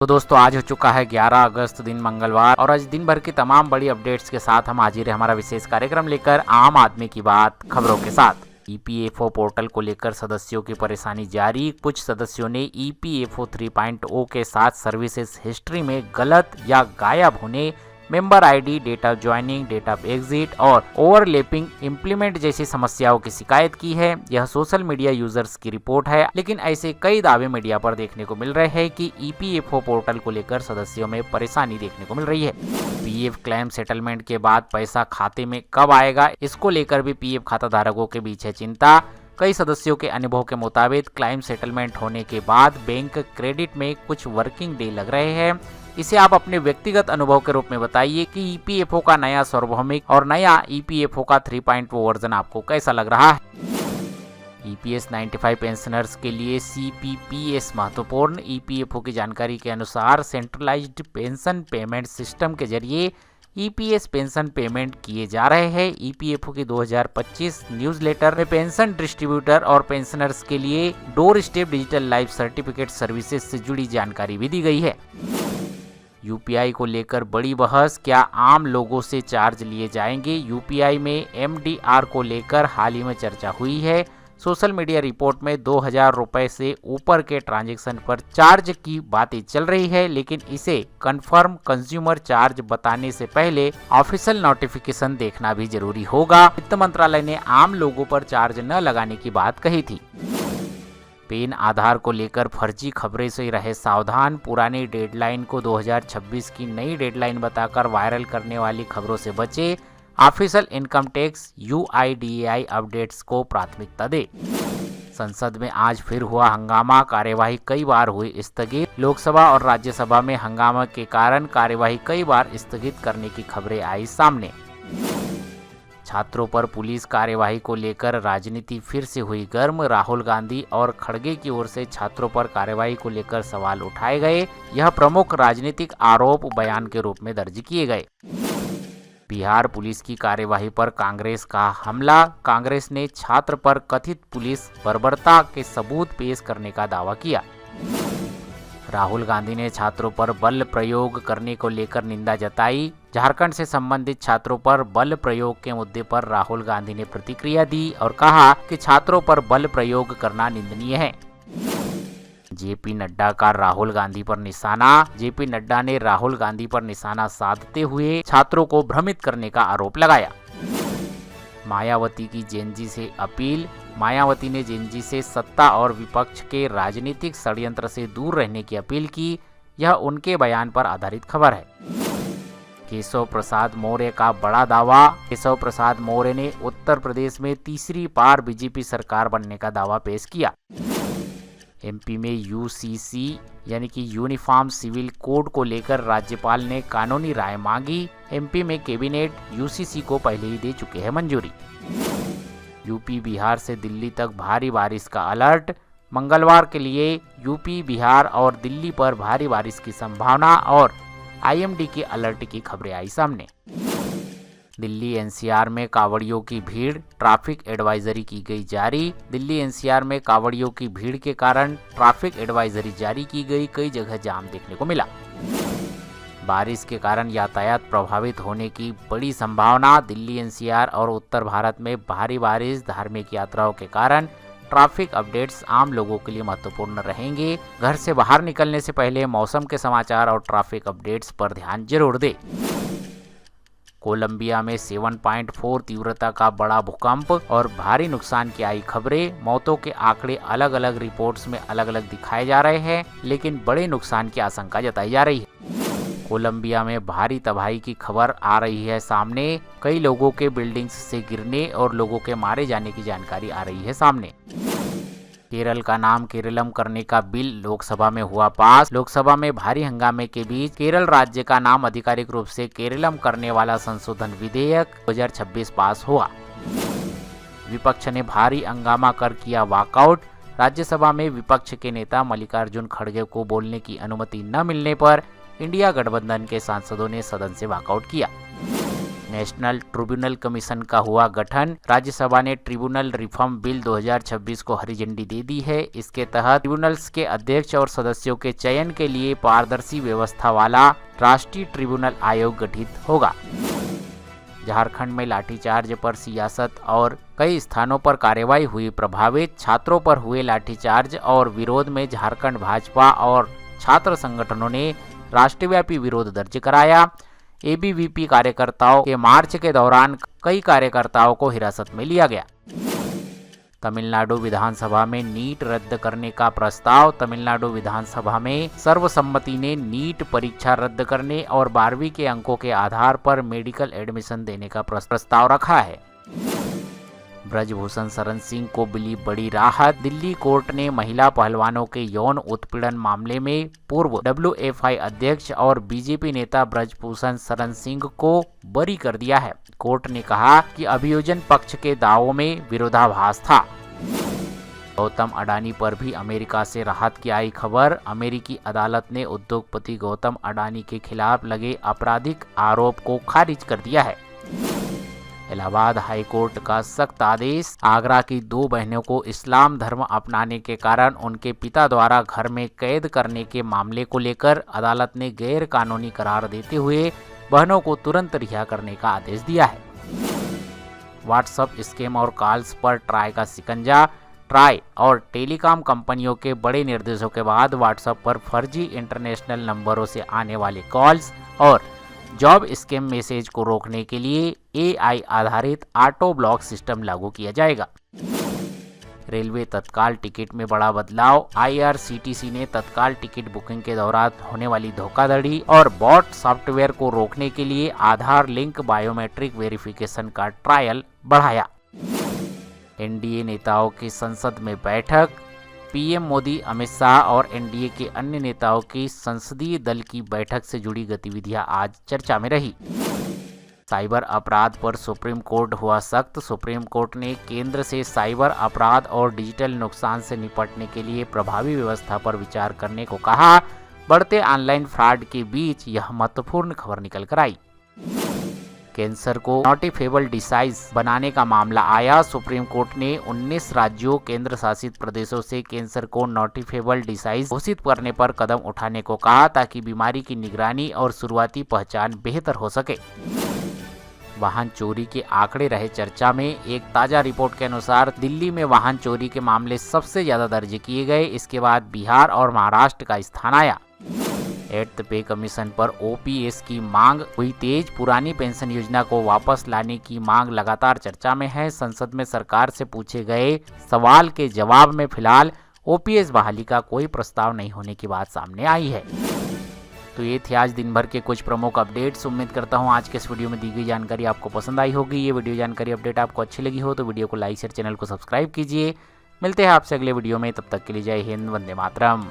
तो दोस्तों आज हो चुका है 11 अगस्त दिन मंगलवार और आज दिन भर की तमाम बड़ी अपडेट्स के साथ हम हाजिर है हमारा विशेष कार्यक्रम लेकर आम आदमी की बात खबरों के साथ। ईपीएफओ पोर्टल को लेकर सदस्यों की परेशानी जारी। कुछ सदस्यों ने ईपीएफओ 3.0 के साथ सर्विसेज हिस्ट्री में गलत या गायब होने, member ID, data joining, data exit और ओवरलैपिंग इंप्लीमेंट जैसी समस्याओं की शिकायत की है। यह सोशल मीडिया यूजर्स की रिपोर्ट है, लेकिन ऐसे कई दावे मीडिया पर देखने को मिल रहे हैं कि ईपीएफओ पोर्टल को लेकर सदस्यों में परेशानी देखने को मिल रही है। पीएफ क्लेम सेटलमेंट के बाद पैसा खाते में कब आएगा, इसको लेकर भी पीएफ खाता धारकों के बीच है चिंता। कई सदस्यों के अनुभव के मुताबिक क्लेम सेटलमेंट होने के बाद बैंक क्रेडिट में कुछ वर्किंग डे लग रहे हैं। इसे आप अपने व्यक्तिगत अनुभव के रूप में बताइए कि ईपीएफओ का नया सार्वभौमिक और नया ईपीएफओ का 3.0 वर्जन आपको कैसा लग रहा है। ईपीएस 95 पेंशनर्स के लिए सीपीपीएस महत्वपूर्ण। ईपीएफओ की जानकारी के अनुसार सेंट्रलाइज्ड पेंशन पेमेंट सिस्टम के जरिए ईपीएस पेंशन पेमेंट किए जा रहे हैं। ईपीएफओ की 2025 न्यूज़लेटर में पेंशन डिस्ट्रीब्यूटर और पेंशनर्स के लिए door step digital life certificate services से जुड़ी जानकारी भी दी गई है। यूपीआई को लेकर बड़ी बहस, क्या आम लोगों से चार्ज लिए जाएंगे। यूपीआई में एमडीआर को लेकर हाल ही में चर्चा हुई है। सोशल मीडिया रिपोर्ट में 2000 रुपए से ऊपर के ट्रांजैक्शन पर चार्ज की बातें चल रही है, लेकिन इसे कंफर्म कंज्यूमर चार्ज बताने से पहले ऑफिशियल नोटिफिकेशन देखना भी जरूरी होगा। वित्त मंत्रालय ने आम लोगों पर चार्ज न लगाने की बात कही थी। पेन आधार को लेकर फर्जी खबरें से रहे सावधान। पुरानी डेडलाइन को 2026 की नई डेडलाइन बताकर वायरल करने वाली खबरों से बचे। Official income tax UIDAI updates को प्राथमिकता दे। संसद में आज फिर हुआ हंगामा, कार्यवाही कई बार हुई स्थगित। लोकसभा और राज्यसभा में हंगामा के कारण कार्यवाही कई बार स्थगित करने की खबरें आई सामने। छात्रों पर पुलिस कार्यवाही को लेकर राजनीति फिर से हुई गर्म। राहुल गांधी और खड़गे की ओर से छात्रों पर कार्यवाही को लेकर सवाल उठाए गए। यह प्रमुख राजनीतिक आरोप बयान के रूप में दर्ज किए गए। बिहार पुलिस की कार्यवाही पर कांग्रेस का हमला। कांग्रेस ने छात्र पर कथित पुलिस बर्बरता के सबूत पेश करने का दावा किया। राहुल गांधी ने छात्रों पर बल प्रयोग करने को लेकर निंदा जताई। झारखंड से संबंधित छात्रों पर बल प्रयोग के मुद्दे पर राहुल गांधी ने प्रतिक्रिया दी और कहा कि छात्रों पर बल प्रयोग करना निंदनीय है। जेपी नड्डा का राहुल गांधी पर निशाना। जेपी नड्डा ने राहुल गांधी पर निशाना साधते हुए छात्रों को भ्रमित करने का आरोप लगाया। मायावती की जेनजी से अपील। मायावती ने जेनजी से सत्ता और विपक्ष के राजनीतिक षड्यंत्र से दूर रहने की अपील की। यह उनके बयान पर आधारित खबर है। केशव प्रसाद मौर्य का बड़ा दावा। केशव प्रसाद मौर्य ने उत्तर प्रदेश में तीसरी बार बीजेपी सरकार बनने का दावा पेश किया। एमपी में यूसीसी यानी कि यूनिफॉर्म सिविल कोड को लेकर राज्यपाल ने कानूनी राय मांगी। एमपी में कैबिनेट यूसीसी को पहले ही दे चुके हैं मंजूरी। यूपी बिहार से दिल्ली तक भारी बारिश का अलर्ट। मंगलवार के लिए यूपी, बिहार और दिल्ली पर भारी बारिश की संभावना और आईएमडी के अलर्ट की खबरें आई सामने। दिल्ली एनसीआर में कांवड़ियों की भीड़, ट्रैफिक एडवाइजरी की गई जारी। दिल्ली एनसीआर में कांवड़ियों की भीड़ के कारण ट्रैफिक एडवाइजरी जारी की गई। कई जगह जाम देखने को मिला। बारिश के कारण यातायात प्रभावित होने की बड़ी संभावना। दिल्ली एनसीआर और उत्तर भारत में भारी बारिश, धार्मिक यात्राओं के कारण ट्रैफिक अपडेट्स आम लोगों के लिए महत्वपूर्ण रहेंगे। घर से बाहर निकलने से पहले मौसम के समाचार और ट्रैफिक अपडेट्स पर ध्यान जरूर दें। कोलंबिया में 7.4 तीव्रता का बड़ा भूकंप और भारी नुकसान की आई खबरें। मौतों के आंकड़े अलग अलग रिपोर्ट्स में अलग अलग दिखाए जा रहे हैं, लेकिन बड़े नुकसान की आशंका जताई जा रही है। कोलंबिया में भारी तबाही की खबर आ रही है सामने। कई लोगों के बिल्डिंग्स से गिरने और लोगों के मारे जाने की जानकारी आ रही है सामने। केरल का नाम केरलम करने का बिल लोकसभा में हुआ पास। लोकसभा में भारी हंगामे के बीच केरल राज्य का नाम आधिकारिक रूप से केरलम करने वाला संशोधन विधेयक 2026 पास हुआ। विपक्ष ने भारी हंगामा कर किया वॉकआउट। राज्यसभा में विपक्ष के नेता मल्लिकार्जुन खड़गे को बोलने की अनुमति न मिलने पर इंडिया गठबंधन के सांसदों ने सदन से वॉकआउट किया। नेशनल ट्रिब्यूनल कमीशन का हुआ गठन। राज्यसभा ने ट्रिब्यूनल रिफॉर्म बिल 2026 को हरी झंडी दे दी है। इसके तहत ट्रिब्यूनल्स के अध्यक्ष और सदस्यों के चयन के लिए पारदर्शी व्यवस्था वाला राष्ट्रीय ट्रिब्यूनल आयोग गठित होगा। झारखंड में लाठीचार्ज पर सियासत और कई स्थानों पर कार्रवाई हुई। प्रभावित छात्रों पर हुए लाठीचार्ज और विरोध में झारखंड भाजपा और छात्र संगठनों ने राष्ट्रव्यापी विरोध दर्ज कराया। एबीवीपी कार्यकर्ताओं के मार्च के दौरान कई कार्यकर्ताओं को हिरासत में लिया गया। तमिलनाडु विधानसभा में नीट रद्द करने का प्रस्ताव। तमिलनाडु विधानसभा में सर्वसम्मति ने नीट परीक्षा रद्द करने और 12वीं के अंकों के आधार पर मेडिकल एडमिशन देने का प्रस्ताव रखा है। ब्रजभूषण शरण सिंह को मिली बड़ी राहत। दिल्ली कोर्ट ने महिला पहलवानों के यौन उत्पीड़न मामले में पूर्व WFI अध्यक्ष और बीजेपी नेता ब्रजभूषण शरण सिंह को बरी कर दिया है। कोर्ट ने कहा कि अभियोजन पक्ष के दावों में विरोधाभास था। गौतम अडानी पर भी अमेरिका से राहत की आई खबर। अमेरिकी अदालत ने उद्योगपति गौतम अडानी के खिलाफ लगे आपराधिक आरोप को खारिज कर दिया है। इलाहाबाद हाई कोर्ट का सख्त आदेश। आगरा की 2 बहनों को इस्लाम धर्म अपनाने के कारण उनके पिता द्वारा घर में कैद करने के मामले को लेकर अदालत ने गैर कानूनी करार देते हुए बहनों को तुरंत रिहा करने का आदेश दिया है। व्हाट्सएप स्कैम और कॉल्स पर ट्राई का शिकंजा। ट्राई और टेलीकॉम कंपनियों के बड़े निर्देशों के बाद व्हाट्सएप पर फर्जी इंटरनेशनल नंबरों से आने वाले कॉल्स और जॉब स्कैम मैसेज को रोकने के लिए AI आधारित ऑटो ब्लॉक सिस्टम लागू किया जाएगा। रेलवे तत्काल टिकट में बड़ा बदलाव। IRCTC ने तत्काल टिकट बुकिंग के दौरान होने वाली धोखाधड़ी और बॉट सॉफ्टवेयर को रोकने के लिए आधार लिंक बायोमेट्रिक वेरिफिकेशन का ट्रायल बढ़ाया। NDA नेताओं की संसद में बैठक। PM मोदी, अमित शाह और NDA के अन्य नेताओं की संसदीय दल की बैठक से जुड़ी गतिविधियां आज चर्चा में रही। साइबर अपराध पर सुप्रीम कोर्ट हुआ सख्त। सुप्रीम कोर्ट ने केंद्र से साइबर अपराध और डिजिटल नुकसान से निपटने के लिए प्रभावी व्यवस्था पर विचार करने को कहा। बढ़ते ऑनलाइन फ्रॉड के बीच यह महत्वपूर्ण खबर निकल कर आई। कैंसर को नोटिफिकेबल डिसीज बनाने का मामला आया। सुप्रीम कोर्ट ने 19 राज्यों केंद्र शासित प्रदेशों से कैंसर को नोटिफिकेबल डिसीज घोषित करने पर कदम उठाने को कहा ताकि बीमारी की निगरानी और शुरुआती पहचान बेहतर हो सके। वाहन चोरी के आंकड़े रहे चर्चा में। एक ताजा रिपोर्ट के अनुसार दिल्ली में वाहन चोरी के मामले सबसे ज्यादा दर्ज किए गए। इसके बाद बिहार और महाराष्ट्र का स्थान आया। 8th पे कमीशन पर OPS की मांग हुई तेज। पुरानी पेंशन योजना को वापस लाने की मांग लगातार चर्चा में है। संसद में सरकार से पूछे गए सवाल के जवाब में फिलहाल OPS बहाली का कोई प्रस्ताव नहीं होने की बात सामने आई है। तो ये थे आज दिन भर के कुछ प्रमुख अपडेट्स। उम्मीद करता हूँ आज के इस वीडियो में दी गई जानकारी आपको पसंद आई होगी। ये वीडियो जानकारी अपडेट आपको अच्छी लगी हो तो वीडियो को लाइक शेयर, चैनल को सब्सक्राइब कीजिए। मिलते हैं आपसे अगले वीडियो में, तब तक के लिए जय हिंद, वंदे मातरम।